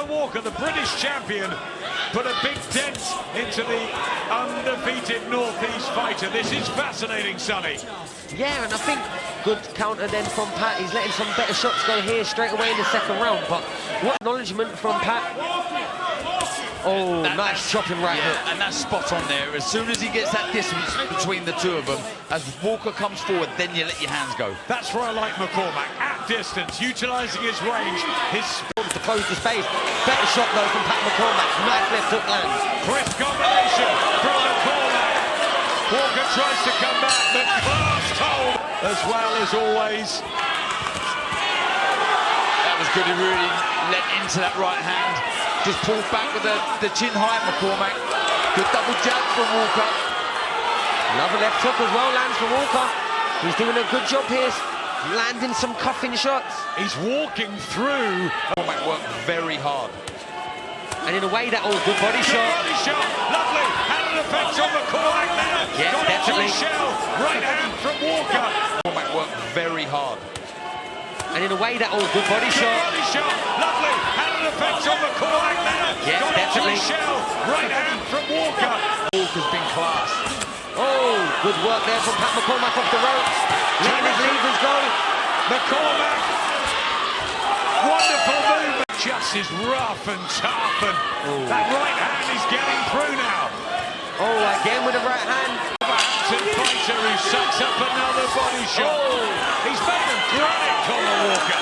Conah Walker, the British champion, put a big dent into the undefeated Northeast fighter. This is fascinating, Sonny. Yeah, and I think good counter then from Pat. He's letting some better shots go here straight away in the second round. But what acknowledgement from Pat. Oh, nice chopping right hook. And that's spot on there. As soon as he gets that distance between the two of them, as Walker comes forward, then you let your hands go. That's where I like McCormack, at distance, utilising his range, his speed. To close the space. Better shot though from Pat McCormack. Nice left hook lands. Crisp combination from McCormack. Walker tries to come back, but class hold as well as always. That was good. He really let into that right hand. Just pulled back with the chin high, McCormack. Good double jab from Walker. Another left hook as well lands for Walker. He's doing a good job here, landing some cuffing shots. He's walking through. McCormack worked very hard. And in a way, that good body shot. Body shot, lovely. Had an effect on McCormack there. Yeah, got definitely. Into shell. Right hand from Walker. McCormack worked very hard. And in a way, that good body shot. Body shot, lovely. Had an effect on McCormack there. Yeah, got definitely. Into shell. Right hand from Walker. Walker's been class. Oh, good work there from Pat McCormack off the ropes. Letting his levers go. McCormack. Wonderful movement. Just is rough and tough, and that right hand is getting through now. Oh, again with the right hand. Fighter who sucks up another body shot. Oh. He's made him granite, Conah Walker.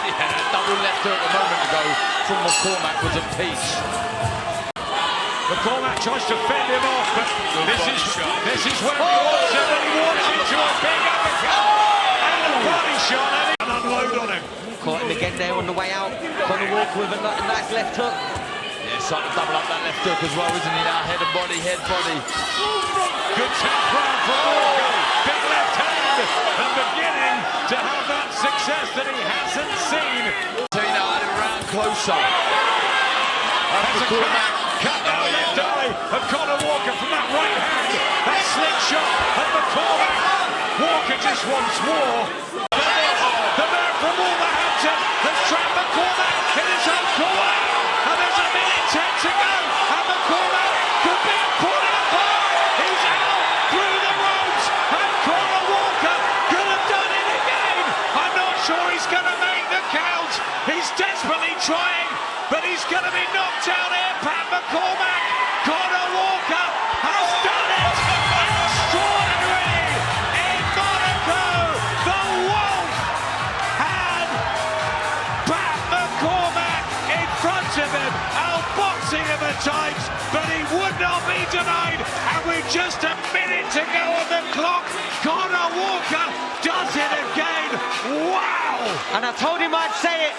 Yeah, that double left hook a moment ago from McCormack was a peach. McCormack tries to fend him off, but this is where he wants it, and he walks into a big uppercut. And a body shot, and unload on him. Caught him again there on the way out. Conah Walker with a nice left hook. Yeah, starting to double up that left hook as well, isn't he? Now head and body, head body. Good tap round from Walker. Big left hand, and beginning to have that success that he hasn't seen. So you know, add it round closer. McCormack cut down left eye of Conah Walker from that right hand. That slick shot of McCormack. Walker just wants more. The man from Wolverhampton has trapped McCormack in his own corner. And there's a minute 10 to go. And McCormack could be pulling apart. He's out through the ropes. And Conah Walker could have done it again. I'm not sure he's going to make the count. He's desperately trying, but he's going to be knocked out here. Pat McCormack. Conah Walker has done it. Extraordinary. In Monaco, the Wolf had Pat McCormack in front of him, outboxing him at times, but he would not be denied. And with just a minute to go on the clock, Conah Walker does it again. Wow! And I told him I'd say it.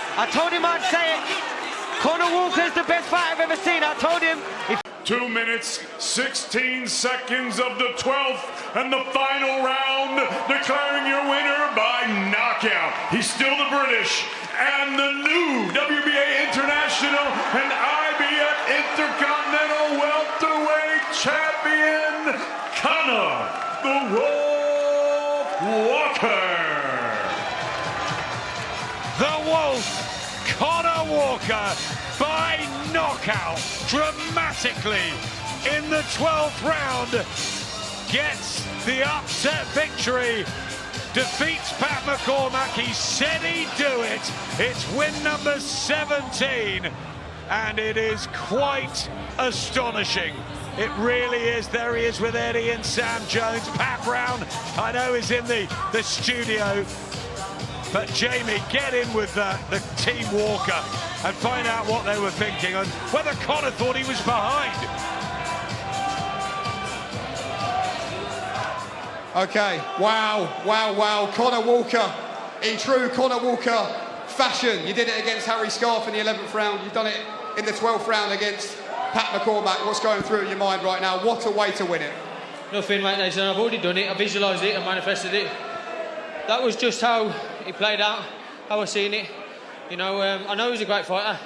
Conah Walker's the best fight I've ever seen. I told him. 2 minutes, 16 seconds of the 12th and the final round, declaring your winner by knockout. He's still the British and the new WBA International and IBF Intercontinental Welterweight Champion, Conah "The Wolf" Walker. The Wolf, Conah Walker, by knockout, dramatically, in the 12th round, gets the upset victory, defeats Pat McCormack. He said he'd do it. It's win number 17, and it is quite astonishing. It really is. There he is with Eddie and Sam Jones. Pat Brown, I know, is in the studio. But Jamie, get in with the Team Walker and find out what they were thinking and whether Conah thought he was behind. Okay, wow. Conah Walker, in true Conah Walker fashion. You did it against Harry Scarf in the 11th round. You've done it in the 12th round against Pat McCormack. What's going through your mind right now? What a way to win it. Nothing, mate, Nathan. I've already done it. I visualised it. I manifested it. That was just how it played out, how I seen it. You know, I know he's a great fighter,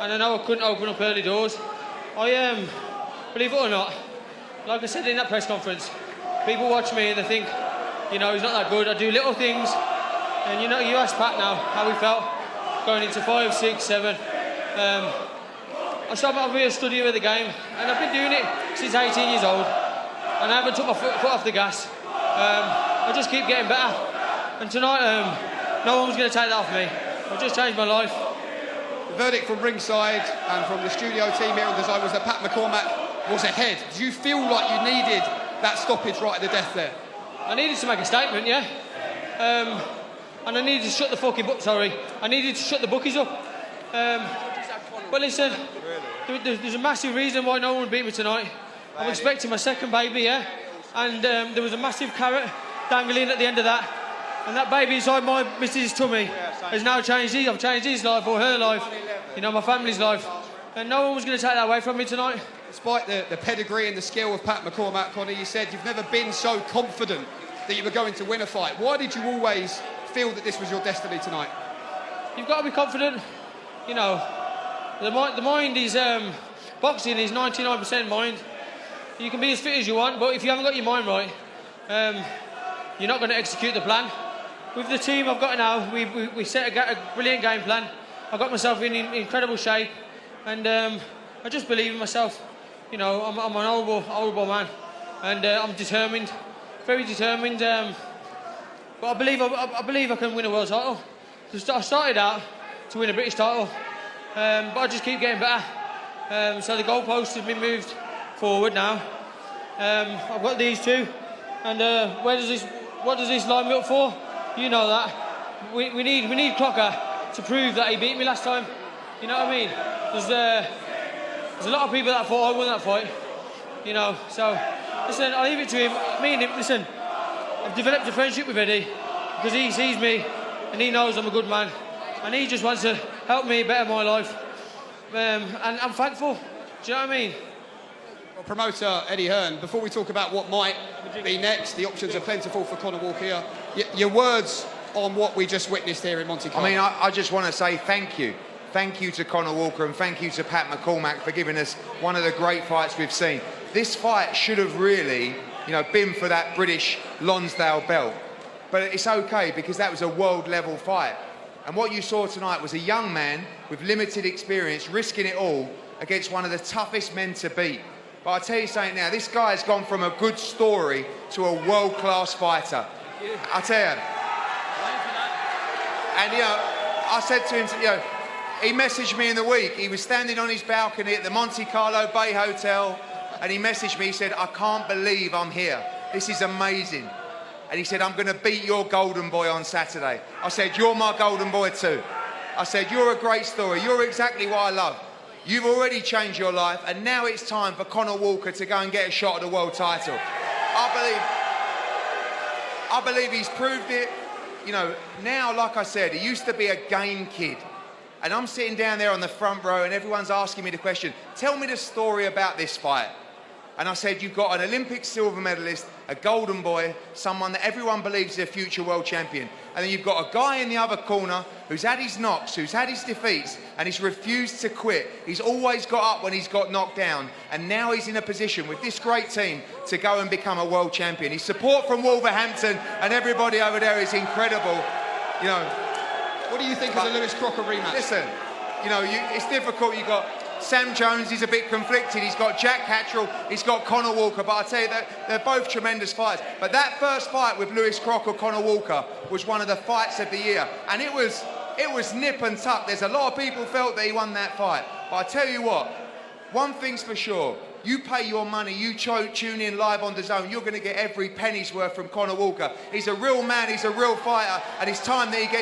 and I know I couldn't open up early doors. Believe it or not, like I said in that press conference, people watch me and they think, you know, he's not that good. I do little things, and you know, you ask Pat now how he felt going into 5, 6, 7. I started my real study of the game, and I've been doing it since 18 years old, and I haven't took my foot off the gas. I just keep getting better, and tonight no one was going to take that off me. I've just changed my life. The verdict from ringside and from the studio team here on design was that Pat McCormack was ahead. Did you feel like you needed that stoppage right at the death there? I needed to make a statement, yeah. And I needed to shut the fucking book. Sorry, I needed to shut the bookies up. But listen, there's a massive reason why no one would beat me tonight. I'm expecting my second baby, yeah. And there was a massive carrot dangling at the end of that. And that baby inside my missus' tummy has now changed his. I've changed his life or her life, you know, my family's life. And no one was going to take that away from me tonight. Despite the pedigree and the skill of Pat McCormack, Conor, you said you've never been so confident that you were going to win a fight. Why did you always feel that this was your destiny tonight? You've got to be confident. You know, the mind is... boxing is 99% mind. You can be as fit as you want, but if you haven't got your mind right, you're not going to execute the plan. With the team I've got now, we set a brilliant game plan. I got myself in incredible shape, and I just believe in myself. You know, I'm an honourable man, and I'm determined, very determined. But I believe I can win a world title. I started out to win a British title, but I just keep getting better. So the goalpost has been moved forward now. I've got these two, and what does this line me up for? You know that. We need Crocker to prove that he beat me last time. You know what I mean? There's a lot of people that thought I won that fight. You know, so listen, I leave it to him. Me and him, listen, I've developed a friendship with Eddie because he sees me and he knows I'm a good man, and he just wants to help me better my life. And I'm thankful. Do you know what I mean? Well, promoter Eddie Hearn, before we talk about what might be next, the options are plentiful for Conor Walker here. Your words on what we just witnessed here in Monte Carlo. I mean, I just want to say thank you. Thank you to Conor Walker and thank you to Pat McCormack for giving us one of the great fights we've seen. This fight should have really, you know, been for that British Lonsdale belt. But it's okay because that was a world-level fight. And what you saw tonight was a young man with limited experience risking it all against one of the toughest men to beat. But I'll tell you something now, this guy has gone from a good story to a world-class fighter. I tell you. And, you know, I said to him, you know, he messaged me in the week. He was standing on his balcony at the Monte Carlo Bay Hotel, and he messaged me. He said, "I can't believe I'm here. This is amazing." And he said, "I'm going to beat your golden boy on Saturday." I said, "You're my golden boy too." I said, "You're a great story. You're exactly what I love. You've already changed your life, and now it's time for Conor Walker to go and get a shot at the world title." I believe he's proved it. You know, now, like I said, he used to be a game kid. And I'm sitting down there on the front row and everyone's asking me the question, tell me the story about this fight. And I said, you've got an Olympic silver medalist, a golden boy, someone that everyone believes is a future world champion. And then you've got a guy in the other corner who's had his knocks, who's had his defeats, and he's refused to quit. He's always got up when he's got knocked down. And now he's in a position with this great team to go and become a world champion. His support from Wolverhampton and everybody over there is incredible. You know, what do you think of the Lewis Crocker rematch? Listen, you know, it's difficult. You've got Sam Jones, he's a bit conflicted. He's got Jack Catterall, he's got Conor Walker. But I tell you, they're both tremendous fights. But that first fight with Lewis Crocker, Conor Walker, was one of the fights of the year. And it was nip and tuck. There's a lot of people felt that he won that fight. But I tell you what, one thing's for sure. You pay your money, you tune in live on DAZN, you're going to get every penny's worth from Conor Walker. He's a real man, he's a real fighter, and it's time that he gets